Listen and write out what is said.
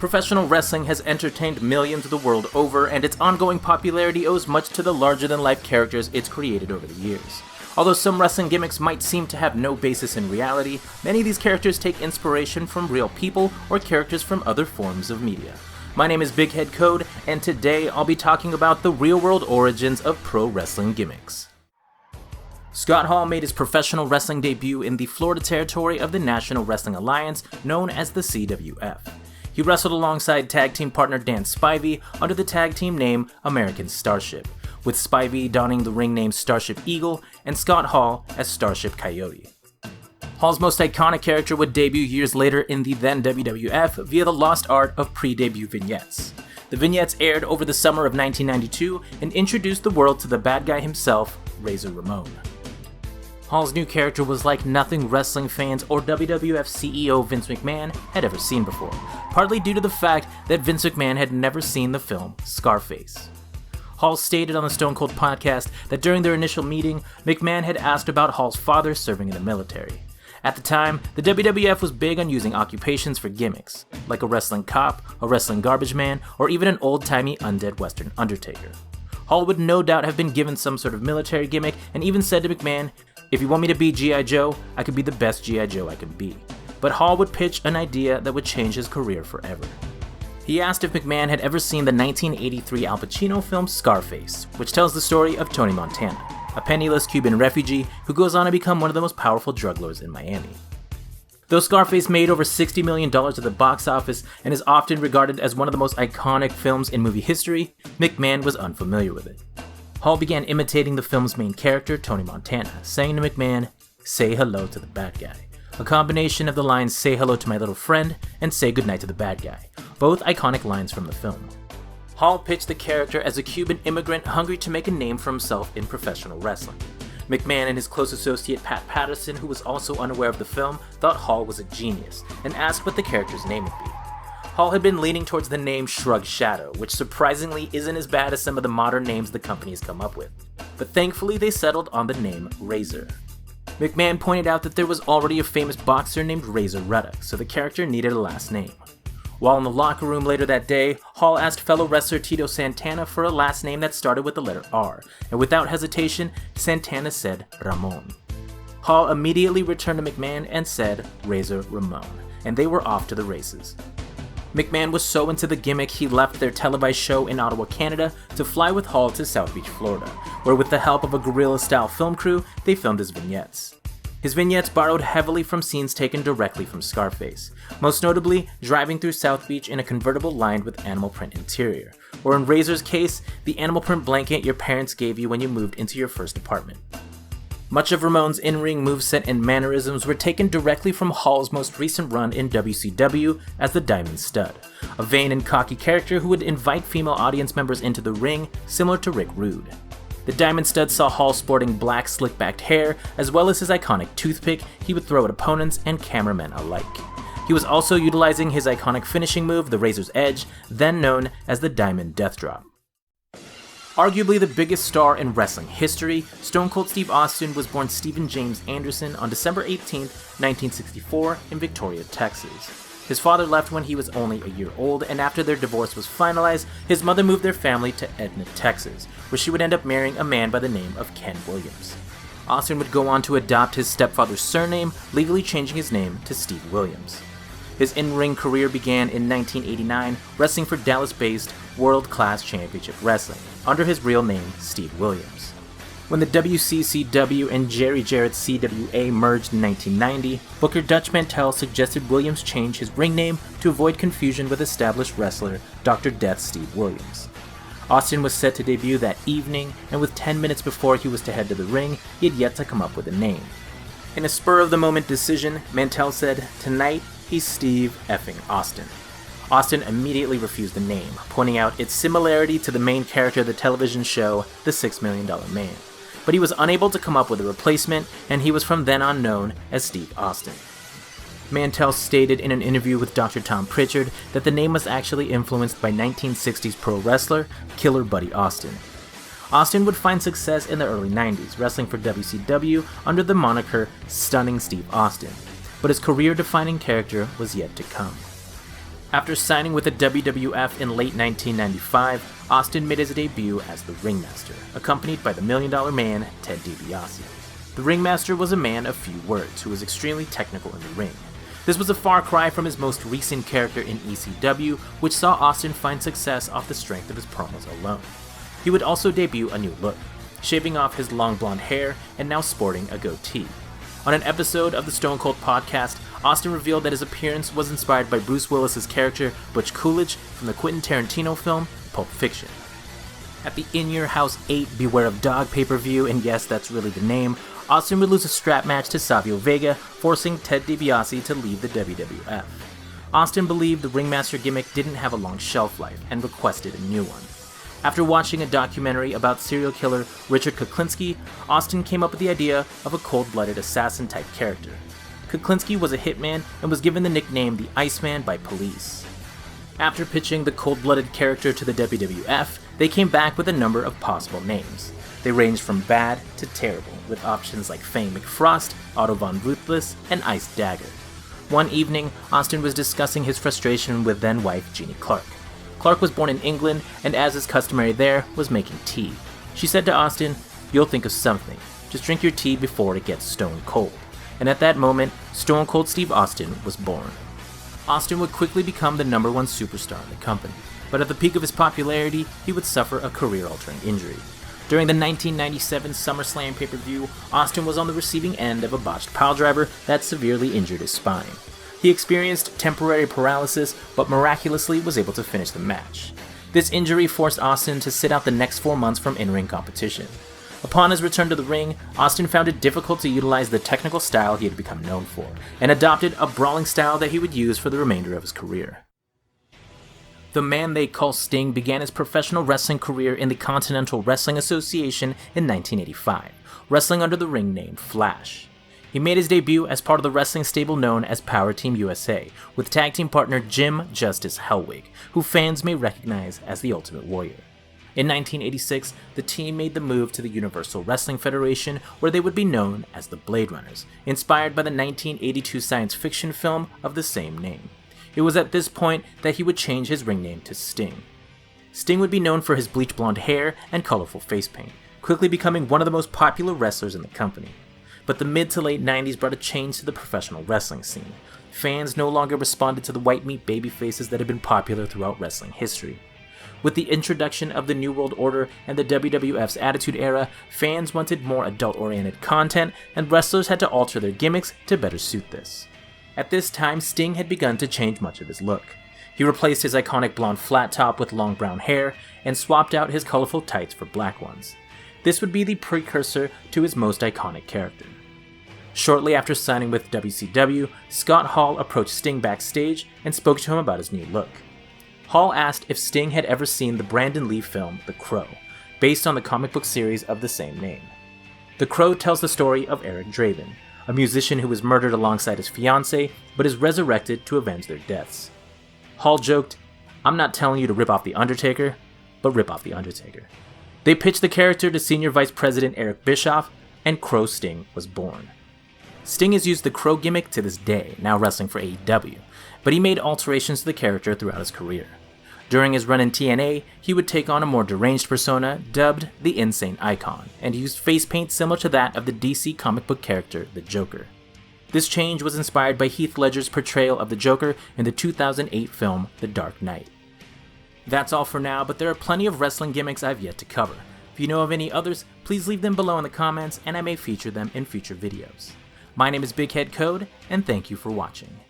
Professional wrestling has entertained millions the world over, and its ongoing popularity owes much to the larger-than-life characters it's created over the years. Although some wrestling gimmicks might seem to have no basis in reality, many of these characters take inspiration from real people or characters from other forms of media. My name is Big Head Code, and today I'll be talking about the real-world origins of pro wrestling gimmicks. Scott Hall made his professional wrestling debut in the Florida territory of the National Wrestling Alliance, known as the CWF. He wrestled alongside tag team partner Dan Spivey under the tag team name American Starship, with Spivey donning the ring name Starship Eagle and Scott Hall as Starship Coyote. Hall's most iconic character would debut years later in the then WWF via the lost art of pre-debut vignettes. The vignettes aired over the summer of 1992 and introduced the world to the bad guy himself, Razor Ramon. Hall's new character was like nothing wrestling fans or WWF CEO Vince McMahon had ever seen before, partly due to the fact that Vince McMahon had never seen the film Scarface. Hall stated on the Stone Cold podcast that during their initial meeting, McMahon had asked about Hall's father serving in the military. At the time, the WWF was big on using occupations for gimmicks, like a wrestling cop, a wrestling garbage man, or even an old-timey undead western undertaker. Hall would no doubt have been given some sort of military gimmick and even said to McMahon, "If you want me to be G.I. Joe, I could be the best G.I. Joe I can be." But Hall would pitch an idea that would change his career forever. He asked if McMahon had ever seen the 1983 Al Pacino film Scarface, which tells the story of Tony Montana, a penniless Cuban refugee who goes on to become one of the most powerful drug lords in Miami. Though Scarface made over $60 million at the box office and is often regarded as one of the most iconic films in movie history, McMahon was unfamiliar with it. Hall began imitating the film's main character, Tony Montana, saying to McMahon, "Say hello to the bad guy," a combination of the lines "say hello to my little friend" and "say goodnight to the bad guy," both iconic lines from the film. Hall pitched the character as a Cuban immigrant hungry to make a name for himself in professional wrestling. McMahon and his close associate Pat Patterson, who was also unaware of the film, thought Hall was a genius, and asked what the character's name would be. Hall had been leaning towards the name Shrug Shadow, which surprisingly isn't as bad as some of the modern names the company has come up with. But thankfully they settled on the name Razor. McMahon pointed out that there was already a famous boxer named Razor Ruddock, so the character needed a last name. While in the locker room later that day, Hall asked fellow wrestler Tito Santana for a last name that started with the letter R, and without hesitation, Santana said Ramon. Hall immediately returned to McMahon and said Razor Ramon, and they were off to the races. McMahon was so into the gimmick he left their televised show in Ottawa, Canada, to fly with Hall to South Beach, Florida, where with the help of a guerrilla-style film crew, they filmed his vignettes. His vignettes borrowed heavily from scenes taken directly from Scarface, most notably driving through South Beach in a convertible lined with animal print interior, or in Razor's case, the animal print blanket your parents gave you when you moved into your first apartment. Much of Ramon's in-ring moveset and mannerisms were taken directly from Hall's most recent run in WCW as the Diamond Stud, a vain and cocky character who would invite female audience members into the ring, similar to Rick Rude. The Diamond Stud saw Hall sporting black slick-backed hair, as well as his iconic toothpick he would throw at opponents and cameramen alike. He was also utilizing his iconic finishing move, the Razor's Edge, then known as the Diamond Death Drop. Arguably the biggest star in wrestling history, Stone Cold Steve Austin was born Stephen James Anderson on December 18, 1964, in Victoria, Texas. His father left when he was only a year old, and after their divorce was finalized, his mother moved their family to Edna, Texas, where she would end up marrying a man by the name of Ken Williams. Austin would go on to adopt his stepfather's surname, legally changing his name to Steve Williams. His in-ring career began in 1989, wrestling for Dallas-based World Class Championship Wrestling, under his real name, Steve Williams. When the WCCW and Jerry Jarrett's CWA merged in 1990, Booker Dutch Mantell suggested Williams change his ring name to avoid confusion with established wrestler Dr. Death Steve Williams. Austin was set to debut that evening, and with 10 minutes before he was to head to the ring, he had yet to come up with a name. In a spur-of-the-moment decision, Mantell said, "Tonight, he's Steve effing Austin." Austin immediately refused the name, pointing out its similarity to the main character of the television show, The $6 Million Man. But he was unable to come up with a replacement, and he was from then on known as Steve Austin. Mantell stated in an interview with Dr. Tom Pritchard that the name was actually influenced by 1960s pro wrestler Killer Buddy Austin. Austin would find success in the early 90s, wrestling for WCW under the moniker Stunning Steve Austin, but his career-defining character was yet to come. After signing with the WWF in late 1995, Austin made his debut as the Ringmaster, accompanied by the $1 Million Man, Ted DiBiase. The Ringmaster was a man of few words who was extremely technical in the ring. This was a far cry from his most recent character in ECW, which saw Austin find success off the strength of his promos alone. He would also debut a new look, shaving off his long blonde hair and now sporting a goatee. On an episode of the Stone Cold podcast, Austin revealed that his appearance was inspired by Bruce Willis's character Butch Coolidge from the Quentin Tarantino film Pulp Fiction. At the In Your House 8 Beware of Dog pay-per-view, and yes, that's really the name, Austin would lose a strap match to Savio Vega, forcing Ted DiBiase to leave the WWF. Austin believed the Ringmaster gimmick didn't have a long shelf life and requested a new one. After watching a documentary about serial killer Richard Kuklinski, Austin came up with the idea of a cold-blooded assassin-type character. Kuklinski was a hitman and was given the nickname the Iceman by police. After pitching the cold-blooded character to the WWF, they came back with a number of possible names. They ranged from bad to terrible, with options like Fang McFrost, Otto von Ruthless, and Ice Dagger. One evening, Austin was discussing his frustration with then-wife Jeannie Clark. Clark was born in England, and as is customary there, was making tea. She said to Austin, "You'll think of something. Just drink your tea before it gets stone cold." And at that moment, Stone Cold Steve Austin was born. Austin would quickly become the #1 superstar in the company, but at the peak of his popularity, he would suffer a career-altering injury. During the 1997 SummerSlam pay-per-view, Austin was on the receiving end of a botched piledriver that severely injured his spine. He experienced temporary paralysis, but miraculously was able to finish the match. This injury forced Austin to sit out the next 4 months from in-ring competition. Upon his return to the ring, Austin found it difficult to utilize the technical style he had become known for, and adopted a brawling style that he would use for the remainder of his career. The man they call Sting began his professional wrestling career in the Continental Wrestling Association in 1985, wrestling under the ring name Flash. He made his debut as part of the wrestling stable known as Power Team USA, with tag team partner Jim Justice Hellwig, who fans may recognize as the Ultimate Warrior. In 1986, the team made the move to the Universal Wrestling Federation, where they would be known as the Blade Runners, inspired by the 1982 science fiction film of the same name. It was at this point that he would change his ring name to Sting. Sting would be known for his bleach blonde hair and colorful face paint, quickly becoming one of the most popular wrestlers in the company. But the mid to late 90s brought a change to the professional wrestling scene. Fans no longer responded to the white meat baby faces that had been popular throughout wrestling history. With the introduction of the New World Order and the WWF's Attitude Era, fans wanted more adult-oriented content, and wrestlers had to alter their gimmicks to better suit this. At this time, Sting had begun to change much of his look. He replaced his iconic blonde flat top with long brown hair, and swapped out his colorful tights for black ones. This would be the precursor to his most iconic character. Shortly after signing with WCW, Scott Hall approached Sting backstage and spoke to him about his new look. Hall asked if Sting had ever seen the Brandon Lee film The Crow, based on the comic book series of the same name. The Crow tells the story of Eric Draven, a musician who was murdered alongside his fiancée, but is resurrected to avenge their deaths. Hall joked, "I'm not telling you to rip off The Undertaker, but rip off The Undertaker." They pitched the character to Senior Vice President Eric Bischoff, and Crow Sting was born. Sting has used the Crow gimmick to this day, now wrestling for AEW, but he made alterations to the character throughout his career. During his run in TNA, he would take on a more deranged persona dubbed the Insane Icon, and used face paint similar to that of the DC comic book character, the Joker. This change was inspired by Heath Ledger's portrayal of the Joker in the 2008 film The Dark Knight. That's all for now, but there are plenty of wrestling gimmicks I've yet to cover. If you know of any others, please leave them below in the comments, and I may feature them in future videos. My name is Big Head Code, and thank you for watching.